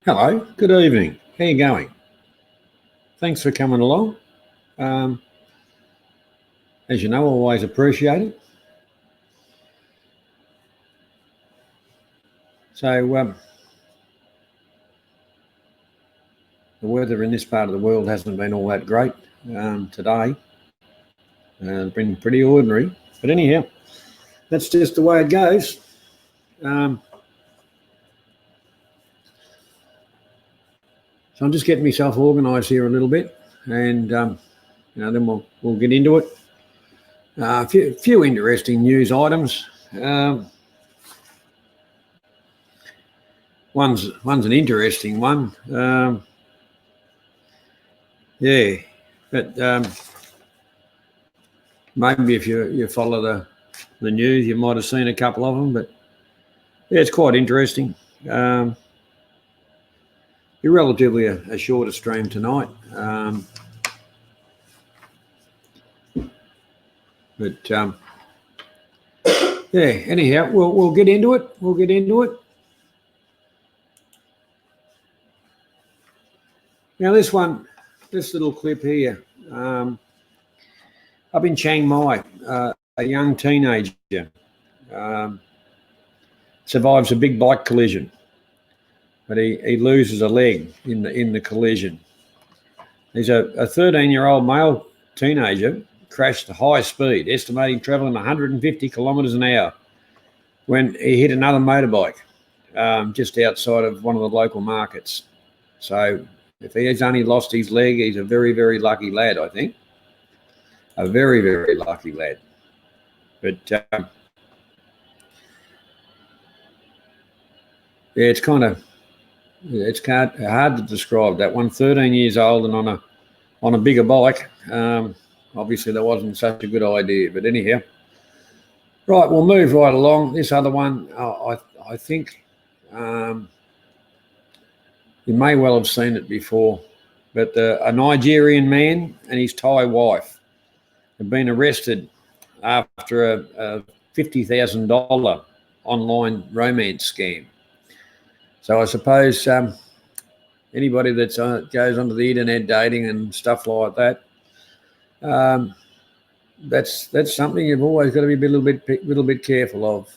Hello, good evening. How you going? Thanks for coming along. Um, as you know, always appreciate it. So the weather in this part of the world hasn't been all that great today. It's been pretty ordinary. But anyhow, that's just the way it goes. Um, so I'm just getting myself organised here a little bit, and then we'll get into it. A few interesting news items. One's an interesting one. Yeah, but maybe if you follow the news, you might have seen a couple of them. But yeah, it's quite interesting. Be relatively a shorter stream tonight. But yeah, anyhow, we'll get into it. We'll get into it. Now, this little clip here. Up in Chiang Mai, a young teenager survives a big bike collision, but he loses a leg in the collision. He's a 13-year-old male teenager crashed at high speed, estimating travelling 150 kilometres an hour, when he hit another motorbike just outside of one of the local markets. So if he has only lost his leg, he's a very, very lucky lad, I think. A very, very lucky lad. But yeah, it's hard to describe that one. 13 years old and on a bigger bike. Obviously, that wasn't such a good idea. But anyhow, right, we'll move right along. This other one, I think you may well have seen it before, but a Nigerian man and his Thai wife have been arrested after a $50,000 online romance scam. So I suppose anybody that goes onto the internet dating and stuff like that, that's something you've always got to be a little bit careful of.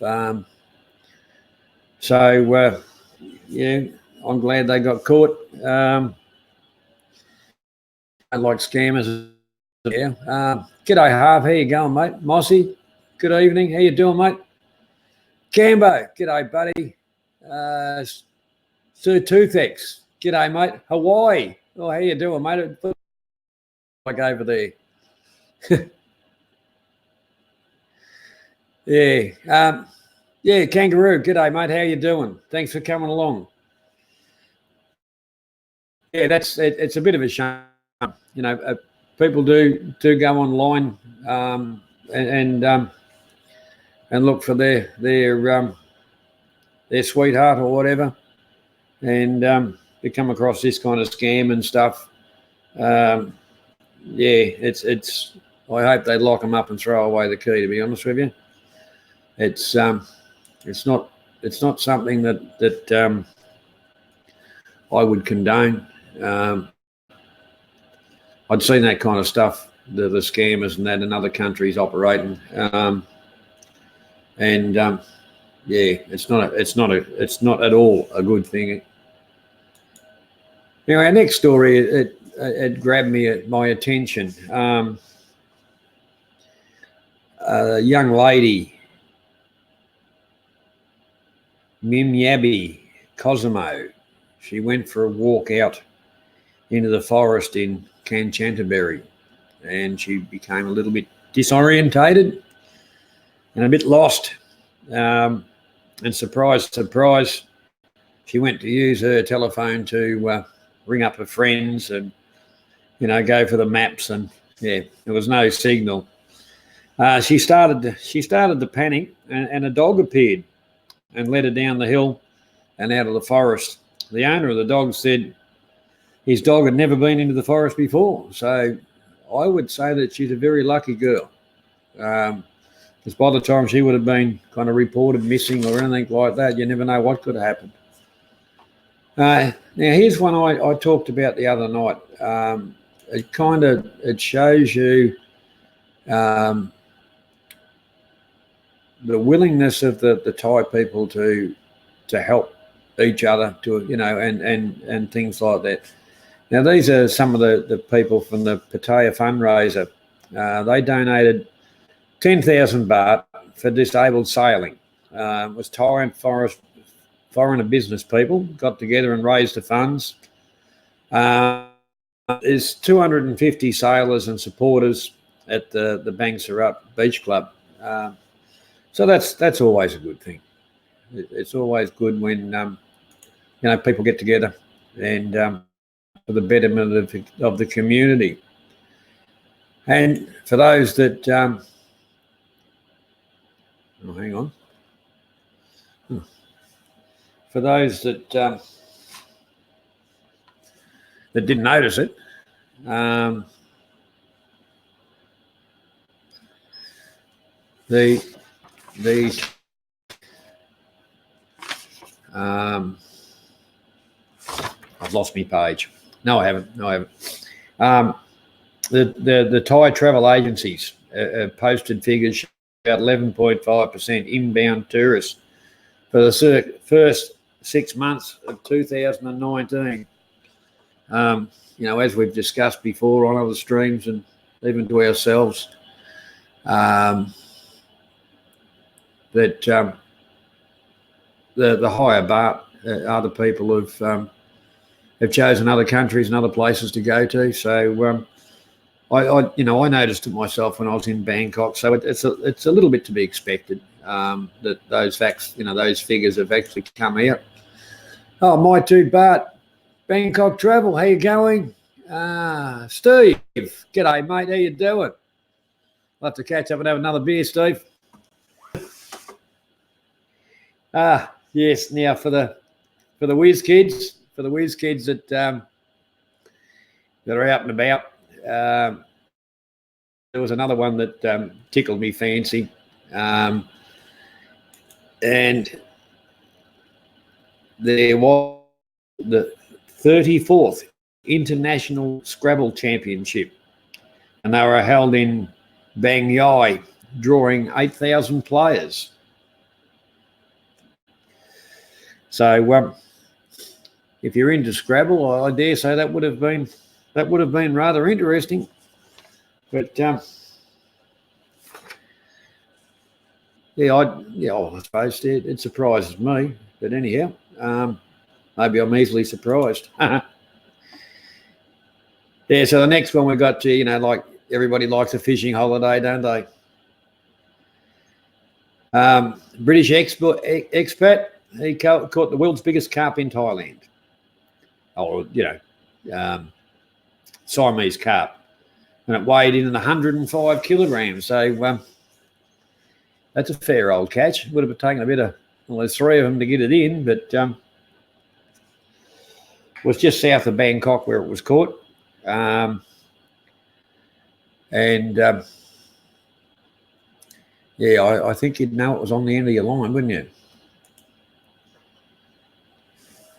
Yeah, I'm glad they got caught. I like scammers. Yeah. G'day, Harv. How you going, mate? Mossy, good evening. How you doing, mate? Cambo, g'day, buddy. Sir Toothex, g'day, mate. Hawaii. Oh, how you doing, mate? It looks like over there. Yeah. Yeah, Kangaroo, g'day, mate. How you doing? Thanks for coming along. Yeah, it's a bit of a shame. You know, people do go online and look for their sweetheart or whatever, and they come across this kind of scam and stuff. Yeah, it's. I hope they lock them up and throw away the key. To be honest with you, it's not something that I would condone. I'd seen that kind of stuff, the scammers and that in other countries operating, yeah, it's not at all a good thing. Now, our next story, it grabbed my attention. A young lady, Mimyabi Cosimo, she went for a walk out into the forest in Kanchanaburi, and she became a little bit disorientated and a bit lost. And surprise, she went to use her telephone to ring up her friends and, go for the maps, and yeah, there was no signal. She started to panic, and a dog appeared and led her down the hill and out of the forest. The owner of the dog said his dog had never been into the forest before. So I would say that she's a very lucky girl. Because by the time she would have been kind of reported missing or anything like that, you never know what could have happened. Now, here's one I talked about the other night. It shows you the willingness of the Thai people to help each other, and things like that. Now, these are some of the people from the Pattaya fundraiser. They donated 10,000 baht for disabled sailing. It was Thai and foreign and business people got together and raised the funds. There's 250 sailors and supporters at the Bang Sarat Beach Club. So that's always a good thing. It's always good when people get together and for the betterment of the community. And for those that hang on. For those that didn't notice it, I've lost my page. No, I haven't. The Thai travel agencies posted figures about 11.5% inbound tourists for the first 6 months of 2019. As we've discussed before on other streams and even to ourselves, that the higher baht, other people have chosen other countries and other places to go to. So I noticed it myself when I was in Bangkok. So it's a little bit to be expected that those facts, those figures have actually come out. Oh, my dude, Bart, Bangkok Travel, how you going? Steve, g'day, mate. How you doing? I'll have to catch up and have another beer, Steve. Yes. Now for the whiz kids, that are out and about. There was another one that tickled me fancy, and there was the 34th International Scrabble Championship, and they were held in Bang Yai, drawing 8,000 players. So if you're into Scrabble, I dare say that would have been rather interesting. But I suppose it surprises me. But anyhow, maybe I'm easily surprised. Yeah. So the next one we got to, like everybody likes a fishing holiday, don't they? British expat. He caught the world's biggest carp in Thailand. Siamese carp, and it weighed in at 105 kilograms. So that's a fair old catch. It would have taken a bit of, there's three of them to get it in, but it was just south of Bangkok where it was caught. I think you'd know it was on the end of your line, wouldn't you?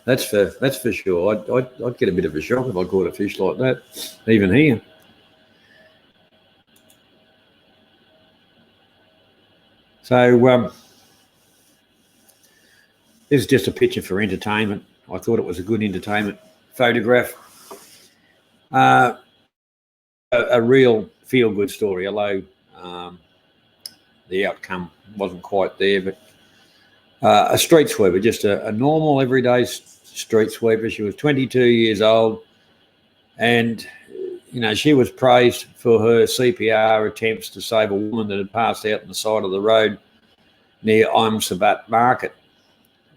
That's for sure. I'd get a bit of a shock if I caught a fish like that, even here. So this is just a picture for entertainment. I thought it was a good entertainment photograph. A real feel-good story, although the outcome wasn't quite there. But a street sweeper, just a normal, everyday street sweeper. She was 22 years old, and she was praised for her CPR attempts to save a woman that had passed out on the side of the road near Sabat Market.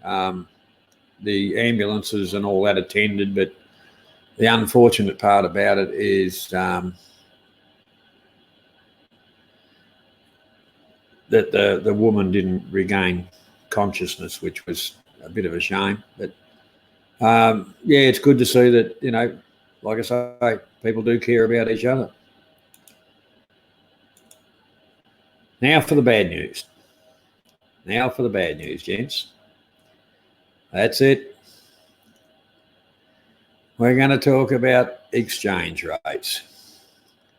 The ambulances and all that attended, but the unfortunate part about it is that the woman didn't regain consciousness, which was a bit of a shame. But it's good to see that, like I say, people do care about each other. Now for the bad news. Gents. That's it. we're going to talk about exchange rates.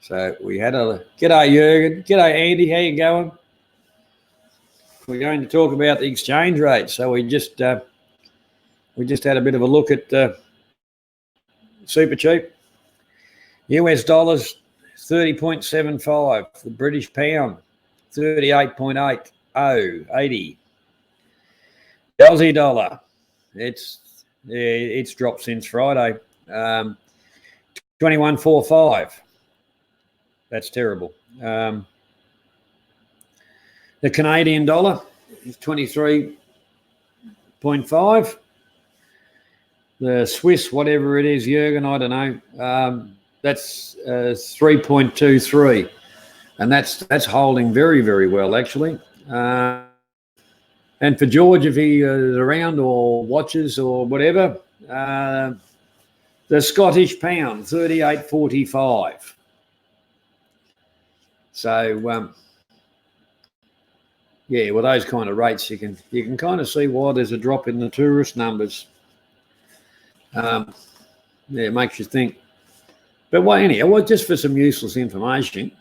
So we had a g'day Jurgen, g'day Andy, how you going? We're going to talk about the exchange rate. So we just had a bit of a look at super cheap. US dollars 30.75, the British pound 38.80, 80. The Aussie dollar, it's dropped since Friday, 21.45. That's terrible. The Canadian dollar is 23.5. The Swiss, whatever it is, Jurgen, I don't know. That's 3.23, and that's holding very, very well actually. And for George, if he is around or watches or whatever, the Scottish pound 38.45. So yeah, with those kind of rates, you can kind of see why there's a drop in the tourist numbers. Yeah, it makes you think. But well, anyhow, just for some useless information.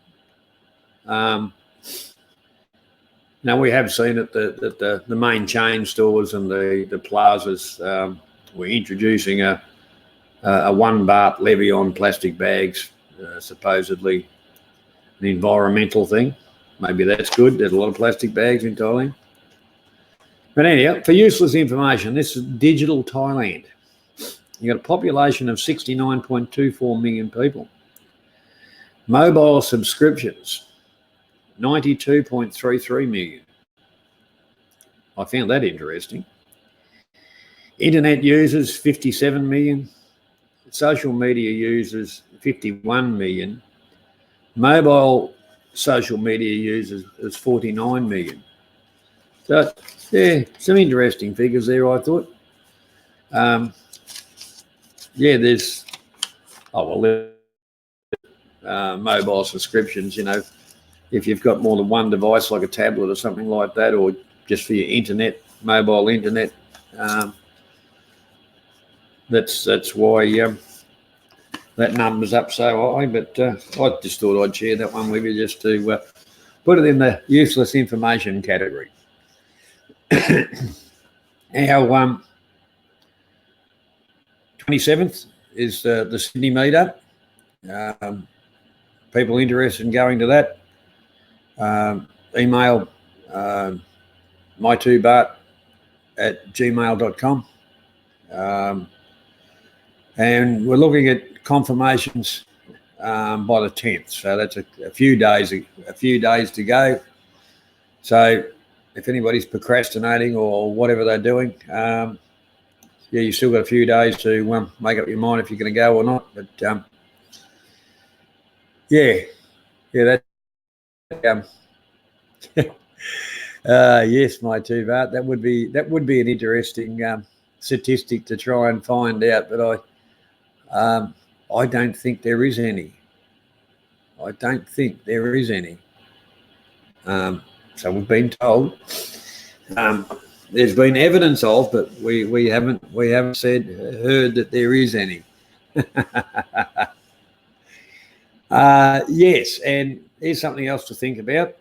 Now we have seen that the main chain stores and the plazas were introducing a 1 baht levy on plastic bags, supposedly an environmental thing. Maybe that's good. There's a lot of plastic bags in Thailand. But anyhow, for useless information, this is digital Thailand. You've got a population of 69.24 million people. Mobile subscriptions, 92.33 million. I found that interesting. Internet users, 57 million. Social media users, 51 million. Mobile social media users is 49 million. So, yeah, some interesting figures there, I thought. Yeah, there's, mobile subscriptions, you know, if you've got more than one device like a tablet or something like that, or just for your internet, mobile internet, that's why that number's up so high. But I just thought I'd share that one with you just to put it in the useless information category. Our 27th is the Sydney meetup. People interested in going to that, email my2bart@gmail.com. And we're looking at confirmations by the 10th. So that's a few days to go. So if anybody's procrastinating or whatever they're doing, yeah, you've still got a few days to make up your mind if you're going to go or not. But yeah, that. Yes, my two Bart. That would be an interesting statistic to try and find out. But I don't think there is any. So we've been told. There's been evidence of, but we haven't heard that there is any. Yes, and here's something else to think about.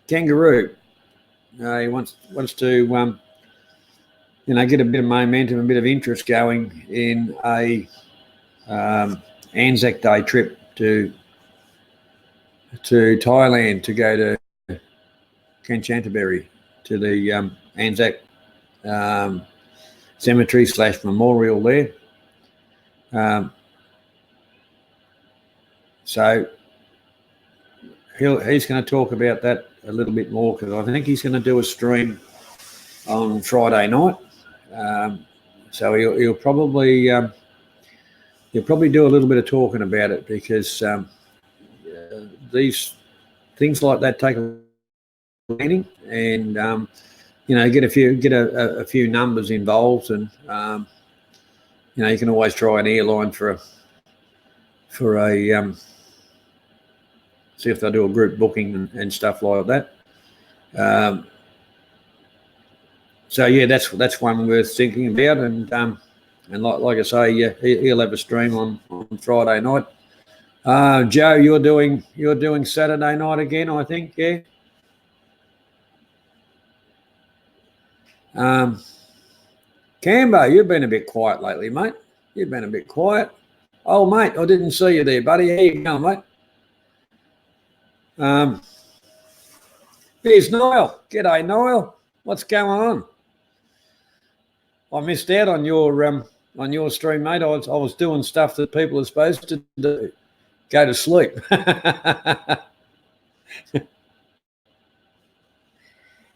Kangaroo. He wants to get a bit of momentum, a bit of interest going in a Anzac Day trip to Thailand to go to Kanchanaburi, to the Anzac cemetery / memorial there. So he's going to talk about that a little bit more, because I think he's going to do a stream on Friday night. So he'll probably do a little bit of talking about it, because these things like that take a planning, and get a few numbers involved, and you can always try an airline for a see if they do a group booking and stuff like that. So yeah, that's one worth thinking about, and And like I say, yeah, he'll have a stream on Friday night. Joe, you're doing Saturday night again, I think, yeah. Cambo, you've been a bit quiet lately, mate. You've been a bit quiet. Oh, mate, I didn't see you there, buddy. How you going, mate? Here's Niall. G'day, Niall. What's going on? I missed out on your stream, mate. I was doing stuff that people are supposed to do. Go to sleep.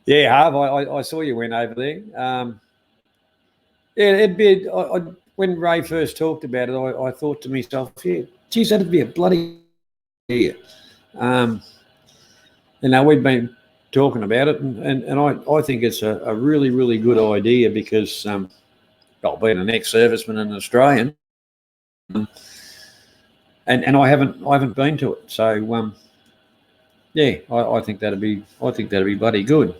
Yeah, Harv, I saw you went over there. Yeah, it'd be. When Ray first talked about it, I thought to myself, yeah, geez, that'd be a bloody idea. We've been talking about it, and I think it's a really, really good idea because, being an ex-serviceman and an Australian, and I haven't been to it, so yeah, I think that'd be bloody good.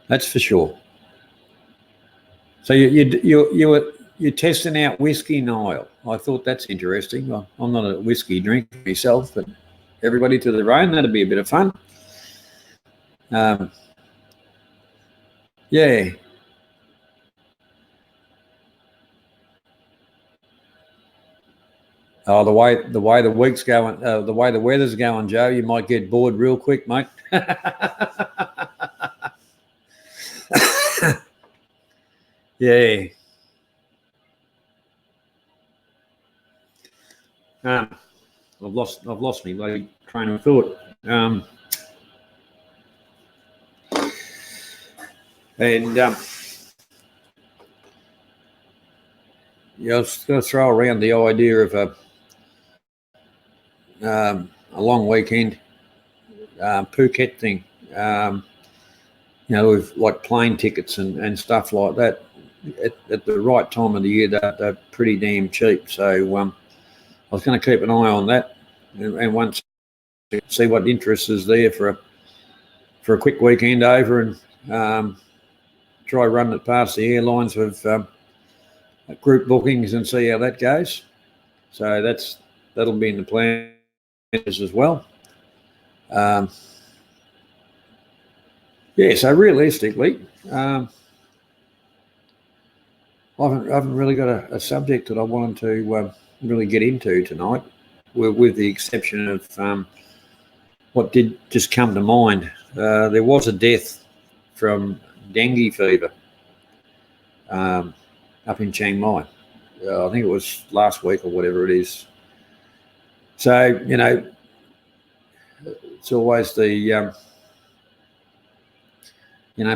That's for sure. So you're testing out whiskey, Niall. I thought that's interesting. Well, I'm not a whiskey drinker myself, but everybody to their own. That'd be a bit of fun. Yeah. Oh, the way the week's going, the way the weather's going, Joe, you might get bored real quick, mate. Yeah. I've lost me bloody train of thought. I was going to throw around the idea of a long weekend Phuket thing. With like plane tickets and stuff like that. At the right time of the year, they're pretty damn cheap. So I was going to keep an eye on that, and once see what interest is there for a quick weekend over, and try running it past the airlines with group bookings and see how that goes. So that'll be in the plans as well. Yeah, so realistically, I haven't really got a subject that I wanted to really get into tonight, with the exception of what did just come to mind. There was a death from dengue fever up in Chiang Mai. I think it was last week or whatever it is. So, it's always the...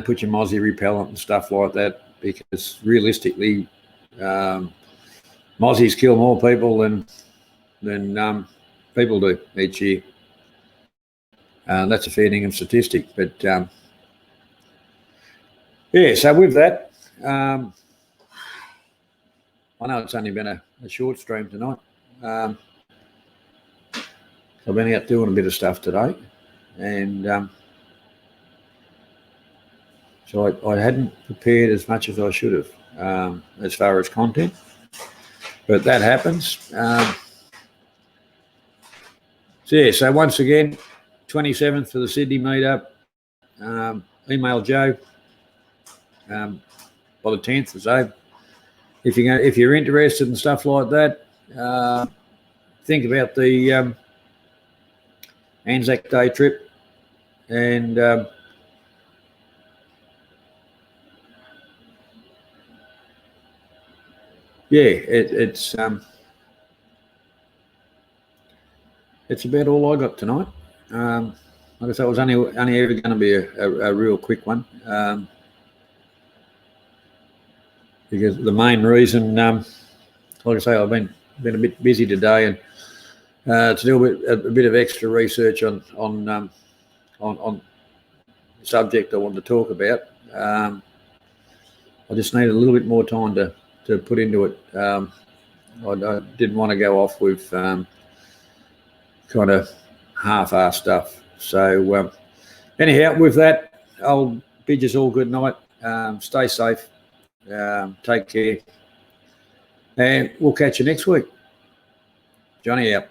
put your mozzie repellent and stuff like that, because realistically, mozzies kill more people than people do each year. That's a fair dingham statistic. But yeah, so with that, I know it's only been a short stream tonight. I've been out doing a bit of stuff today, and so I hadn't prepared as much as I should have as far as content, but that happens. So once again, 27th for the Sydney meetup. Email Joe by the 10th, so if you're interested in stuff like that, think about the Anzac Day trip, and it's about all I got tonight. Like I said, it was only ever going to be a real quick one, because the main reason, like I say, I've been a bit busy today, and to do a bit of extra research on the subject I wanted to talk about. I just needed a little bit more time to put into it. I didn't want to go off with kind of half-assed stuff. So anyhow, with that, I'll bid you all good night. Stay safe. Take care. And we'll catch you next week. Johnny out.